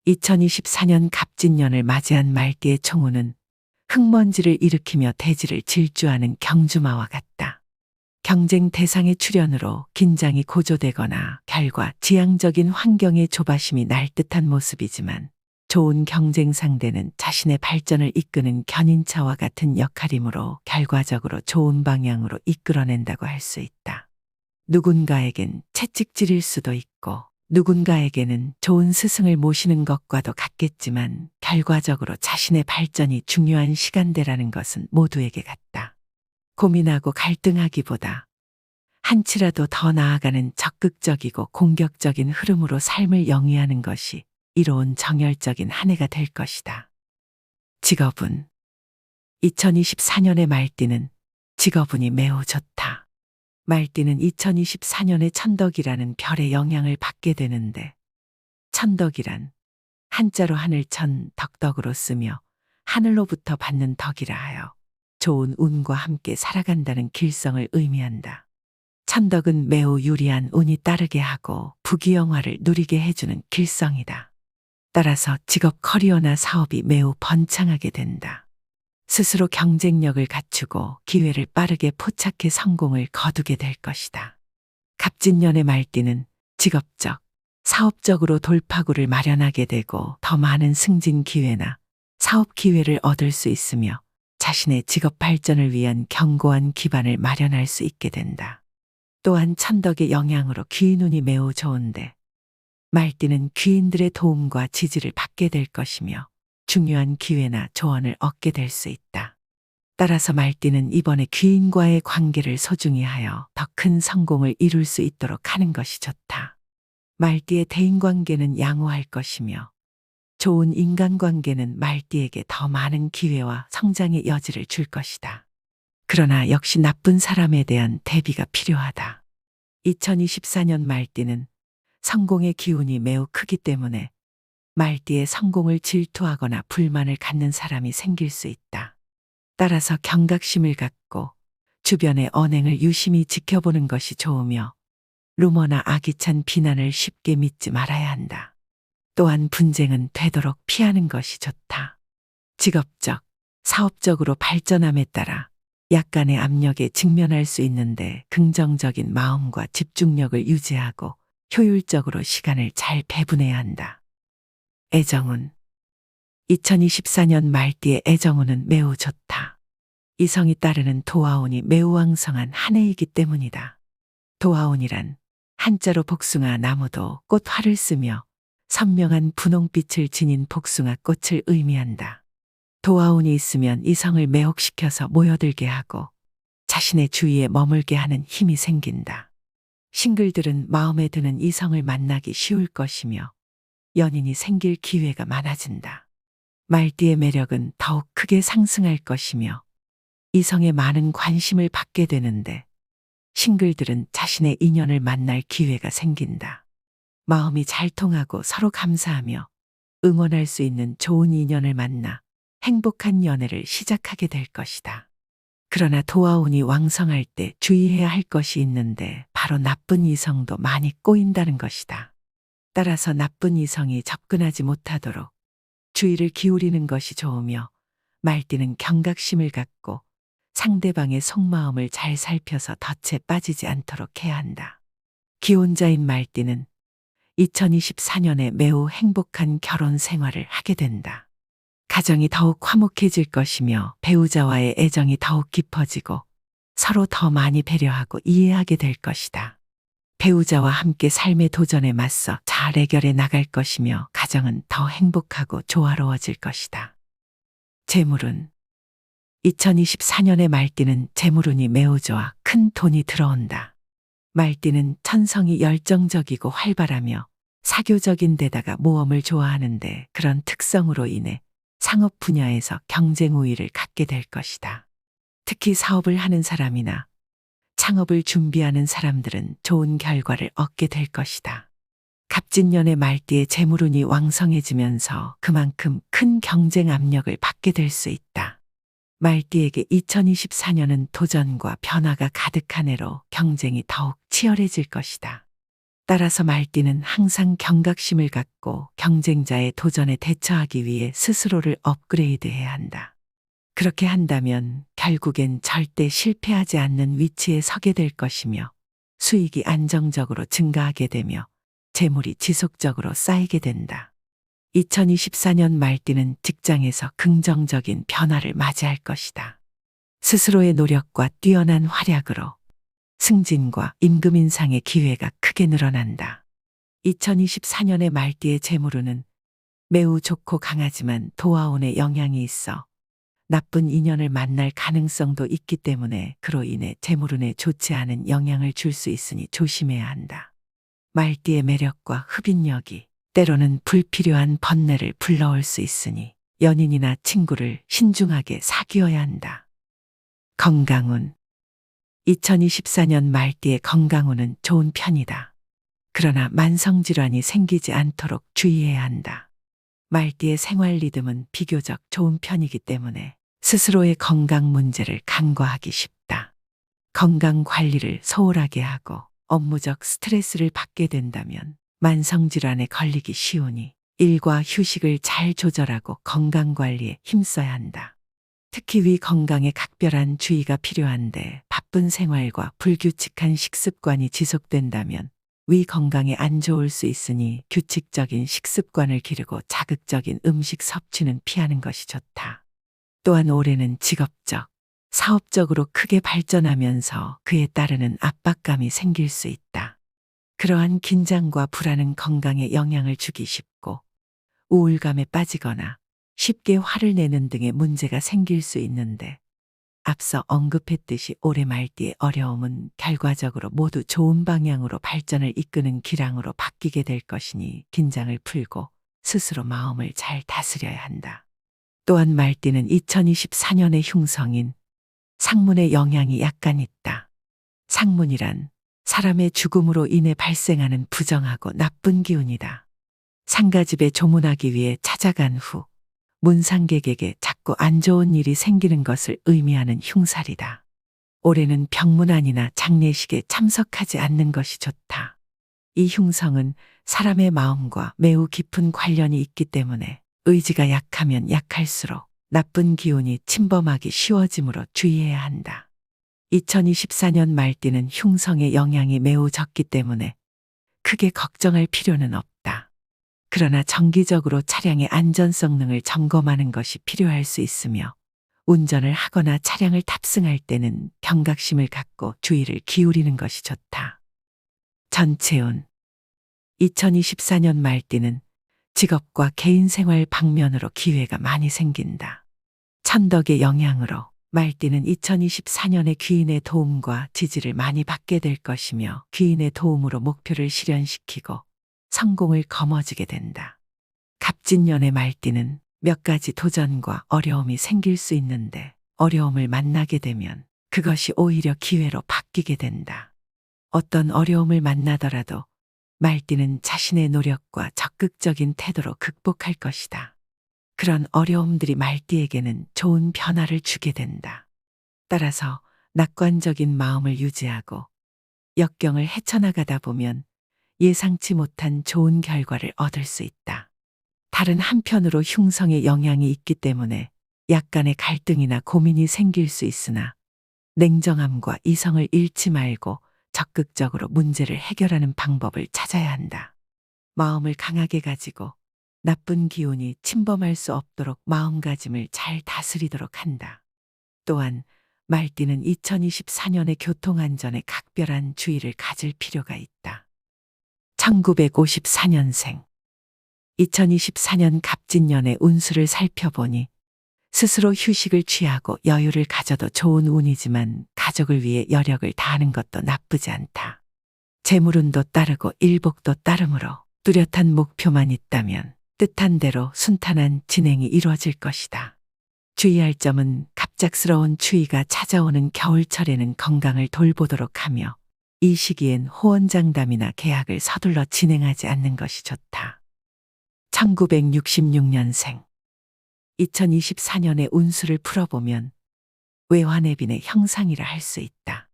2024년 갑진년을 맞이한 말띠의 총우는 흙먼지를 일으키며 대지를 질주하는 경주마와 같다. 경쟁 대상의 출현으로 긴장이 고조되거나 결과 지향적인 환경의 조바심이 날듯한 모습이지만 좋은 경쟁 상대는 자신의 발전을 이끄는 견인차와 같은 역할이므로 결과적으로 좋은 방향으로 이끌어낸다고 할 수 있다. 누군가에겐 채찍질일 수도 있고 누군가에게는 좋은 스승을 모시는 것과도 같겠지만 결과적으로 자신의 발전이 중요한 시간대라는 것은 모두에게 같다. 고민하고 갈등하기보다 한치라도 더 나아가는 적극적이고 공격적인 흐름으로 삶을 영위하는 것이 이로운 정열적인 한 해가 될 것이다. 직업운 2024년의 말띠는 직업운이 매우 좋다. 말띠는 2024년에 천덕이라는 별의 영향을 받게 되는데 천덕이란 한자로 하늘천 덕덕으로 쓰며 하늘로부터 받는 덕이라 하여 좋은 운과 함께 살아간다는 길성을 의미한다. 천덕은 매우 유리한 운이 따르게 하고 부귀영화를 누리게 해주는 길성이다. 따라서 직업 커리어나 사업이 매우 번창하게 된다. 스스로 경쟁력을 갖추고 기회를 빠르게 포착해 성공을 거두게 될 것이다. 갑진년의 말띠는 직업적, 사업적으로 돌파구를 마련하게 되고 더 많은 승진 기회나 사업 기회를 얻을 수 있으며 자신의 직업 발전을 위한 견고한 기반을 마련할 수 있게 된다. 또한 천덕의 영향으로 귀인운이 매우 좋은데 말띠는 귀인들의 도움과 지지를 받게 될 것이며 중요한 기회나 조언을 얻게 될 수 있다. 따라서 말띠는 이번에 귀인과의 관계를 소중히 하여 더 큰 성공을 이룰 수 있도록 하는 것이 좋다. 말띠의 대인관계는 양호할 것이며 좋은 인간관계는 말띠에게 더 많은 기회와 성장의 여지를 줄 것이다. 그러나 역시 나쁜 사람에 대한 대비가 필요하다. 2024년 말띠는 성공의 기운이 매우 크기 때문에 말띠의 성공을 질투하거나 불만을 갖는 사람이 생길 수 있다. 따라서 경각심을 갖고 주변의 언행을 유심히 지켜보는 것이 좋으며 루머나 악의찬 비난을 쉽게 믿지 말아야 한다. 또한 분쟁은 되도록 피하는 것이 좋다. 직업적, 사업적으로 발전함에 따라 약간의 압력에 직면할 수 있는데 긍정적인 마음과 집중력을 유지하고 효율적으로 시간을 잘 배분해야 한다. 애정운 2024년 말띠의 애정운은 매우 좋다. 이성이 따르는 도화운이 매우 왕성한 한 해이기 때문이다. 도화운이란 한자로 복숭아 나무도 꽃화를 쓰며 선명한 분홍빛을 지닌 복숭아 꽃을 의미한다. 도화운이 있으면 이성을 매혹시켜서 모여들게 하고 자신의 주위에 머물게 하는 힘이 생긴다. 싱글들은 마음에 드는 이성을 만나기 쉬울 것이며 연인이 생길 기회가 많아진다. 말띠의 매력은 더욱 크게 상승할 것이며 이성의 많은 관심을 받게 되는데 싱글들은 자신의 인연을 만날 기회가 생긴다. 마음이 잘 통하고 서로 감사하며 응원할 수 있는 좋은 인연을 만나 행복한 연애를 시작하게 될 것이다. 그러나 도화운이 왕성할 때 주의해야 할 것이 있는데 바로 나쁜 이성도 많이 꼬인다는 것이다. 따라서 나쁜 이성이 접근하지 못하도록 주의를 기울이는 것이 좋으며 말띠는 경각심을 갖고 상대방의 속마음을 잘 살펴서 덫에 빠지지 않도록 해야 한다. 기혼자인 말띠는 2024년에 매우 행복한 결혼 생활을 하게 된다. 가정이 더욱 화목해질 것이며 배우자와의 애정이 더욱 깊어지고 서로 더 많이 배려하고 이해하게 될 것이다. 배우자와 함께 삶의 도전에 맞서 잘 해결해 나갈 것이며 가정은 더 행복하고 조화로워질 것이다. 재물운 2024년의 말띠는 재물운이 매우 좋아 큰 돈이 들어온다. 말띠는 천성이 열정적이고 활발하며 사교적인 데다가 모험을 좋아하는데 그런 특성으로 인해 상업 분야에서 경쟁 우위를 갖게 될 것이다. 특히 사업을 하는 사람이나 창업을 준비하는 사람들은 좋은 결과를 얻게 될 것이다. 갑진년의 말띠의 재물운이 왕성해지면서 그만큼 큰 경쟁 압력을 받게 될 수 있다. 말띠에게 2024년은 도전과 변화가 가득한 해로 경쟁이 더욱 치열해질 것이다. 따라서 말띠는 항상 경각심을 갖고 경쟁자의 도전에 대처하기 위해 스스로를 업그레이드해야 한다. 그렇게 한다면 결국엔 절대 실패하지 않는 위치에 서게 될 것이며 수익이 안정적으로 증가하게 되며 재물이 지속적으로 쌓이게 된다. 2024년 말띠는 직장에서 긍정적인 변화를 맞이할 것이다. 스스로의 노력과 뛰어난 활약으로 승진과 임금 인상의 기회가 크게 늘어난다. 2024년의 말띠의 재물운은 매우 좋고 강하지만 도화운의 영향이 있어 나쁜 인연을 만날 가능성도 있기 때문에 그로 인해 재물운에 좋지 않은 영향을 줄 수 있으니 조심해야 한다. 말띠의 매력과 흡인력이 때로는 불필요한 번뇌를 불러올 수 있으니 연인이나 친구를 신중하게 사귀어야 한다. 건강운. 2024년 말띠의 건강운은 좋은 편이다. 그러나 만성질환이 생기지 않도록 주의해야 한다. 말띠의 생활 리듬은 비교적 좋은 편이기 때문에 스스로의 건강 문제를 간과하기 쉽다. 건강 관리를 소홀하게 하고 업무적 스트레스를 받게 된다면 만성질환에 걸리기 쉬우니 일과 휴식을 잘 조절하고 건강 관리에 힘써야 한다. 특히 위 건강에 각별한 주의가 필요한데 바쁜 생활과 불규칙한 식습관이 지속된다면 위 건강에 안 좋을 수 있으니 규칙적인 식습관을 기르고 자극적인 음식 섭취는 피하는 것이 좋다. 또한 올해는 직업적, 사업적으로 크게 발전하면서 그에 따르는 압박감이 생길 수 있다. 그러한 긴장과 불안은 건강에 영향을 주기 쉽고 우울감에 빠지거나 쉽게 화를 내는 등의 문제가 생길 수 있는데 앞서 언급했듯이 올해 말띠의 어려움은 결과적으로 모두 좋은 방향으로 발전을 이끄는 기량으로 바뀌게 될 것이니 긴장을 풀고 스스로 마음을 잘 다스려야 한다. 또한 말띠는 2024년의 흉성인 상문의 영향이 약간 있다. 상문이란 사람의 죽음으로 인해 발생하는 부정하고 나쁜 기운이다. 상가집에 조문하기 위해 찾아간 후 문상객에게 자꾸 안 좋은 일이 생기는 것을 의미하는 흉살이다. 올해는 병문안이나 장례식에 참석하지 않는 것이 좋다. 이 흉성은 사람의 마음과 매우 깊은 관련이 있기 때문에 의지가 약하면 약할수록 나쁜 기운이 침범하기 쉬워지므로 주의해야 한다. 2024년 말띠는 흉성의 영향이 매우 적기 때문에 크게 걱정할 필요는 없다. 그러나 정기적으로 차량의 안전 성능을 점검하는 것이 필요할 수 있으며 운전을 하거나 차량을 탑승할 때는 경각심을 갖고 주의를 기울이는 것이 좋다. 전체운. 2024년 말띠는 직업과 개인생활 방면으로 기회가 많이 생긴다. 천덕의 영향으로 말띠는 2024년에 귀인의 도움과 지지를 많이 받게 될 것이며 귀인의 도움으로 목표를 실현시키고 성공을 거머쥐게 된다. 갑진년의 말띠는 몇 가지 도전과 어려움이 생길 수 있는데 어려움을 만나게 되면 그것이 오히려 기회로 바뀌게 된다. 어떤 어려움을 만나더라도 말띠는 자신의 노력과 적극적인 태도로 극복할 것이다. 그런 어려움들이 말띠에게는 좋은 변화를 주게 된다. 따라서 낙관적인 마음을 유지하고 역경을 헤쳐나가다 보면 예상치 못한 좋은 결과를 얻을 수 있다. 다른 한편으로 흉성의 영향이 있기 때문에 약간의 갈등이나 고민이 생길 수 있으나 냉정함과 이성을 잃지 말고 적극적으로 문제를 해결하는 방법을 찾아야 한다. 마음을 강하게 가지고 나쁜 기운이 침범할 수 없도록 마음가짐을 잘 다스리도록 한다. 또한 말띠는 2024년의 교통안전에 각별한 주의를 가질 필요가 있다. 1954년생 2024년 갑진년의 운수를 살펴보니 스스로 휴식을 취하고 여유를 가져도 좋은 운이지만 가족을 위해 여력을 다하는 것도 나쁘지 않다. 재물운도 따르고 일복도 따르므로 뚜렷한 목표만 있다면 뜻한 대로 순탄한 진행이 이루어질 것이다. 주의할 점은 갑작스러운 추위가 찾아오는 겨울철에는 건강을 돌보도록 하며 이 시기엔 호언장담이나 계약을 서둘러 진행하지 않는 것이 좋다. 1966년생 2024년의 운수를 풀어보면 외환의빈의 형상이라 할 수 있다.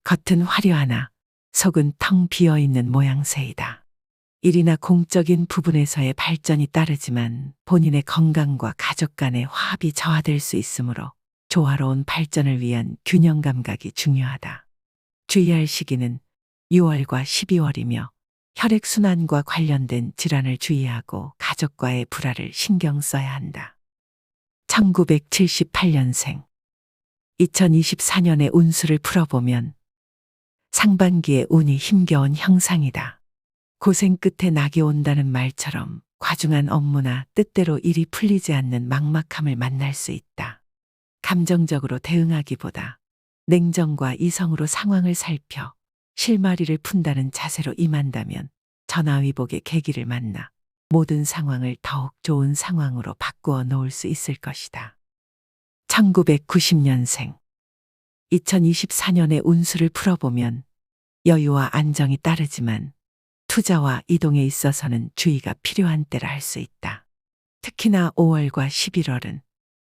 겉은 화려하나 속은 텅 비어 있는 모양새이다. 일이나 공적인 부분에서의 발전이 따르지만 본인의 건강과 가족 간의 화합이 저하될 수 있으므로 조화로운 발전을 위한 균형 감각이 중요하다. 주의할 시기는 6월과 12월이며 혈액순환과 관련된 질환을 주의하고 가족과의 불화를 신경 써야 한다. 1978년생 2024년의 운수를 풀어보면 상반기에 운이 힘겨운 형상이다. 고생 끝에 낙이 온다는 말처럼 과중한 업무나 뜻대로 일이 풀리지 않는 막막함을 만날 수 있다. 감정적으로 대응하기보다 냉정과 이성으로 상황을 살펴 실마리를 푼다는 자세로 임한다면 전화위복의 계기를 만나 모든 상황을 더욱 좋은 상황으로 바꾸어 놓을 수 있을 것이다. 1990년생 2024년의 운수를 풀어보면 여유와 안정이 따르지만 투자와 이동에 있어서는 주의가 필요한 때라 할 수 있다. 특히나 5월과 11월은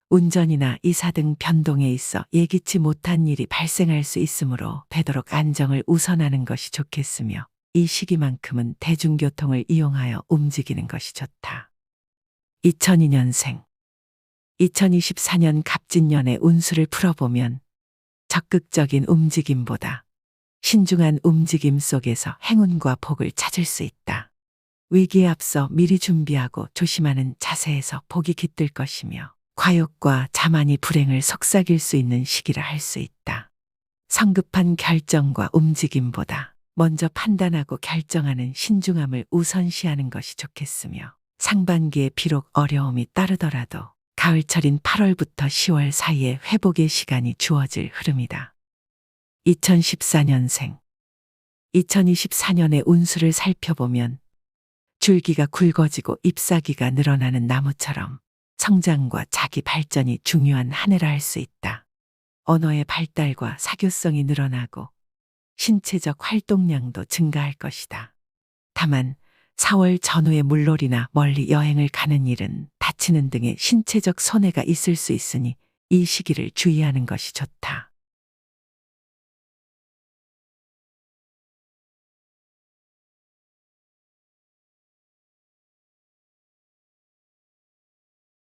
운전이나 이사 등 변동에 있어 예기치 못한 일이 발생할 수 있으므로 되도록 안정을 우선하는 것이 좋겠으며 이 시기만큼은 대중교통을 이용하여 움직이는 것이 좋다. 2002년생 2024년 갑진년의 운수를 풀어보면 적극적인 움직임보다 신중한 움직임 속에서 행운과 복을 찾을 수 있다. 위기에 앞서 미리 준비하고 조심하는 자세에서 복이 깃들 것이며 과욕과 자만이 불행을 속삭일 수 있는 시기라 할 수 있다. 성급한 결정과 움직임보다 먼저 판단하고 결정하는 신중함을 우선시하는 것이 좋겠으며 상반기에 비록 어려움이 따르더라도 가을철인 8월부터 10월 사이에 회복의 시간이 주어질 흐름이다. 2014년생 2024년의 운수를 살펴보면 줄기가 굵어지고 잎사귀가 늘어나는 나무처럼 성장과 자기 발전이 중요한 한 해라 할 수 있다. 언어의 발달과 사교성이 늘어나고 신체적 활동량도 증가할 것이다. 다만 4월 전후의 물놀이나 멀리 여행을 가는 일은 다치는 등의 신체적 손해가 있을 수 있으니 이 시기를 주의하는 것이 좋다.